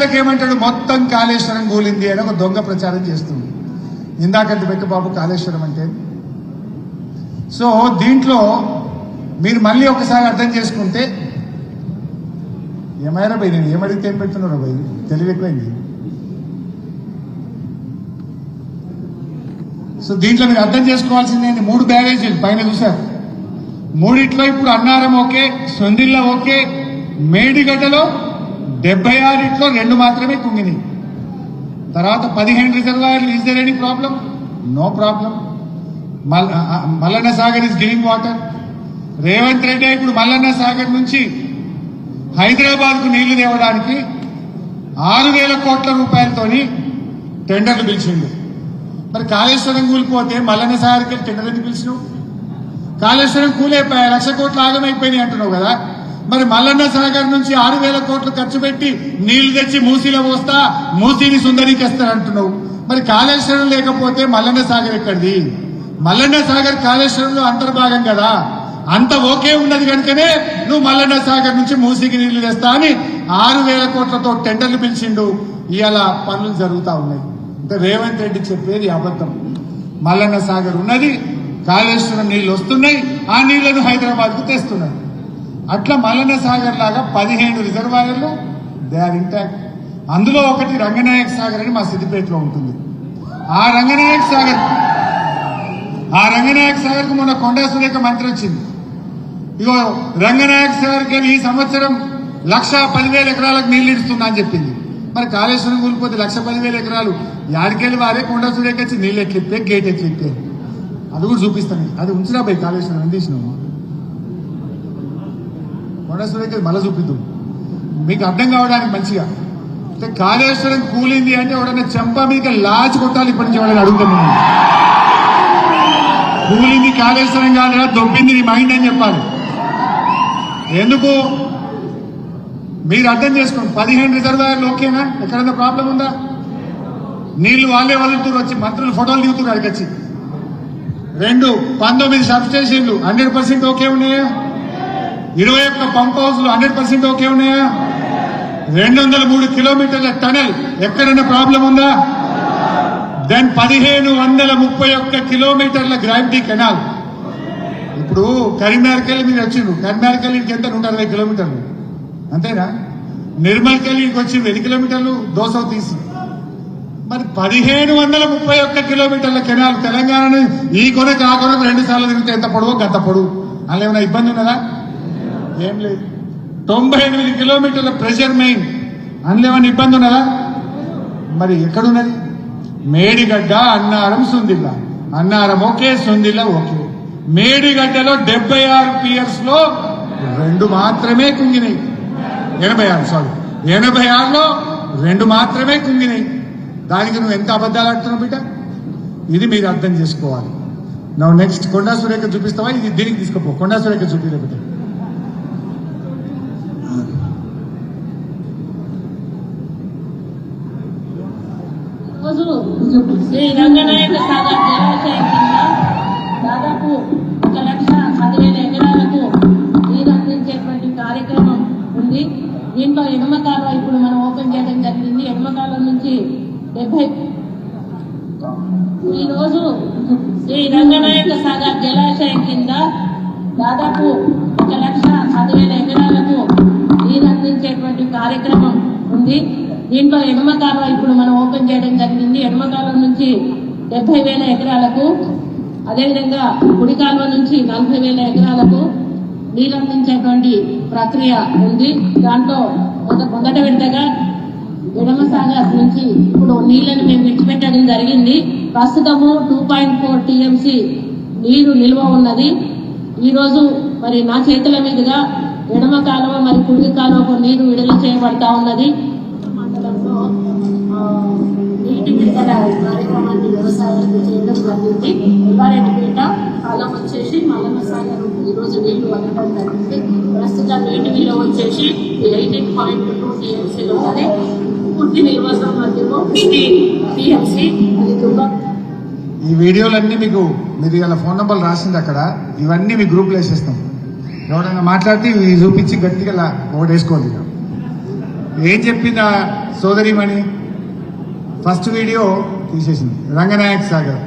ఎన్నికలకు ఏమంటాడు, మొత్తం కాళేశ్వరం కూలింది అని ఒక దొంగ ప్రచారం చేస్తుంది. ఇందాకంటే పెట్టు బాబు కాళేశ్వరం అంటే. సో దీంట్లో మీరు మళ్ళీ ఒకసారి అర్థం చేసుకుంటే, ఏమైనా భయ్ నేను ఏమడిగితే ఏం పెడుతున్నారో భయ్, తెలివి ఎక్కువైంది. సో దీంట్లో మీరు అర్థం చేసుకోవాల్సింది 3 బ్యారేజీలు పైన చూశారు. 3 ఇప్పుడు అన్నారం ఓకే, సొందిల్ల ఓకే, మేడిగడ్డలో 76 2 మాత్రమే కుంగినాయి. తర్వాత 15 రిజర్వాయర్లు. Is there any problem? No problem. Mallanna Sagar is giving water. Revanth Reddy ఇప్పుడు మల్లన్న సాగర్ నుంచి హైదరాబాద్ కు నీళ్లు తేవడానికి 6,000 కోట్ల రూపాయలతోని టెండర్లు పిలిచిండు. మరి కాళేశ్వరం కూలిపోతే మల్లన్న సాగర్కి టెండర్ ఎందుకు పిలిచినావు? కాళేశ్వరం కూలైపోయా, 1,00,000 కోట్లు ఆగమైపోయినాయి అంటున్నావు కదా. మరి మల్లన్న సాగర్ నుంచి 6,000 కోట్లు ఖర్చు పెట్టి నీళ్లు తెచ్చి మూసీలో పోస్తా, మూసీని సుందరీకరిస్తానంటున్నావు. మరి కాళేశ్వరం లేకపోతే మల్లన్న సాగర్ ఎక్కడిది? మల్లన్న సాగర్ కాళేశ్వరంలో అంతర్భాగం కదా. అంత ఓకే ఉన్నది కనుకనే నువ్వు మల్లన్న సాగర్ నుంచి మూసీకి నీళ్లు తెస్తా అని 6,000 కోట్లతో టెండర్లు పిలిచిండు. ఇవాళ పనులు జరుగుతూ ఉన్నాయి. అంటే రేవంత్ రెడ్డి చెప్పేది అబద్ధం. మల్లన్న సాగర్ ఉన్నది, కాళేశ్వరం నీళ్లు వస్తున్నాయి, ఆ నీళ్లను హైదరాబాద్ కు తెస్తున్నారు. అట్లా మల్లన్న సాగర్ లాగా 15 రిజర్వాయర్లు దే ఆర్ ఇంటాక్ట్. అందులో ఒకటి రంగనాయక సాగర్ అని మా సిద్దిపేటలో ఉంటుంది. ఆ రంగనాయక సాగర్ కు మొన్న కొండా సురేఖ మంత్రి వచ్చింది. ఇగో రంగనాయక సాగర్కి ఈ సంవత్సరం 1,10,000 ఎకరాలకు నీళ్లు ఇస్తున్నా అని చెప్పింది. మరి కాళేశ్వరం కూలిపోతే 1,10,000 ఎకరాలు యాడికెళ్ళి వారే కొండా సురేఖ వచ్చి నీళ్ళు ఎట్లిప్పే, గేట్ ఎట్లిప్పే, అది కూడా చూపిస్తాను. అది ఉంచినా పోయి కాళేశ్వరం అని తీసినాము. కొండా సురేఖ మళ్ళీ చూపిద్దాం మీకు అర్థం కావడానికి మంచిగా. అంటే కాళేశ్వరం కూలింది అంటే ఎవడన్నా చెంప మీకు లాచి కొట్టాలి. ఇప్పటి నుంచి ఎవరైనా అడుగుతున్నాం, కూలింది కాళేశ్వరం కాదురా, దొబ్బింది నీ మైండ్ అని చెప్పాలి. ఎందుకు మీరు అర్థం చేసుకోండి. 15 రిజర్వాయర్లు ఓకేనా? ఎక్కడన్నా ప్రాబ్లం ఉందా? నీళ్లు వాళ్ళే వదులుతూరు, వచ్చి మంత్రులు ఫోటోలు దిగుతున్నారు అక్కడికి వచ్చి. 19 సబ్ స్టేషన్లు 100% ఓకే ఉన్నాయా? 21 పంప్ హౌస్లు 100% ఓకే ఉన్నాయా? 203 కిలోమీటర్ల టనల్ ఎక్కడైనా ప్రాబ్లం ఉందా? దెన్ 1,531 కిలోమీటర్ల గ్రావిటీ కెనాల్. ఇప్పుడు కరీంనగర్కెళ్ళి మీరు వచ్చిండ్రు, కరీంనగర్కెళ్ళి ఎంత 160 కిలోమీటర్లు అంతేనా? నిర్మల్కెళ్ళి వచ్చి 10 కిలోమీటర్లు దోసవు తీసి. మరి 1,531 కిలోమీటర్ల కెనాల్ తెలంగాణను ఈ కొనకు ఆ కొనకు 2 సార్లు తిరిగితే ఎంత పొడవు గంత పొడవు. అందులో ఏమైనా ఇబ్బంది ఉన్నదా? ఏం లేదు. 98 కిలోమీటర్ల ప్రెషర్ మెయిన్, అందులో ఏమైనా ఇబ్బంది ఉన్నదా? మరి ఎక్కడున్నది? మేడిగడ్డ, అన్నారం, సుందిల్ల. Annaram okay, Sundilla okay. మేడిగడ్డలో 76 పియర్స్ లో 2 మాత్రమే కుంగినాయి. 86లో 2 మాత్రమే కుంగినాయి. దానికి నువ్వు ఎంత అబద్ధాలు ఆడుతున్నావు బిడ్డ? ఇది మీరు అర్థం చేసుకోవాలి. నువ్వు నెక్స్ట్ కొండా సురేఖ చూపిస్తావా? ఇది దీనికి తీసుకుపో. కొండా సురేఖ చూపించలేకపోతే శ్రీ రంగనాయక సాగర్ జలాశయం కింద దాదాపు 1,10,000 ఎకరాలకు నీరు అందించేటువంటి కార్యక్రమం ఉంది. దీంట్లో ఎడమ కాలువ ఇప్పుడు మనం ఓపెన్ చేయడం జరిగింది. ఎడమ కాలువ నుంచి 70 ఈరోజు శ్రీ రంగనాయక సాగర్ జలాశయం కింద దాదాపు 1,10,000 ఎకరాలకు నీరు అందించేటువంటి కార్యక్రమం ఉంది. దీంట్లో ఎడమ కాలువ ఇప్పుడు మనం ఓపెన్ చేయడం జరిగింది. ఎడమ కాలువ నుంచి 70,000 ఎకరాలకు, అదేవిధంగా కుడి కాలువ నుంచి 40,000 ఎకరాలకు నీరు అందించేటువంటి ప్రక్రియ ఉంది. దాంట్లో మొదట విడతగా ఎడమ సాగర్ నుంచి ఇప్పుడు నీళ్లను మేము విడిచిపెట్టడం జరిగింది. ప్రస్తుతము 2.4 TMC నీరు నిల్వ ఉన్నది. ఈరోజు మరి నా చేతుల మీదుగా ఎడమ కాలువ మరి కుడి కాలువకు నీరు విడుదల చేయబడతా ఉన్నది. మండలంలో నీటి విడుదల కార్యక్రమాన్ని వ్యవసాయానికి చేయడం జరిగింది. ఎల్లారెడ్డిపేట కాలం వచ్చేసి మల్లన్న సాగర్ ఈరోజు నీళ్లు వదలడం జరిగింది. ప్రస్తుతం నీటి విలువ వచ్చేసి 18.2 TMCలో ఉన్నది. పూర్తి నిల్వ సామర్థ్యము 50 TMC. ఈ వీడియోలన్నీ మీకు మీరు ఇలా ఫోన్ నంబర్లు రాసింది అక్కడ, ఇవన్నీ మీ గ్రూప్లో వేసేస్తాం. ఎవరైనా మాట్లాడితే ఇవి చూపించి గట్టిగా ఒకటి వేసుకోండి. ఏం చెప్పిందా సోదరిమణి ఫస్ట్ వీడియో తీసేసింది రంగనాయక్ సాగర్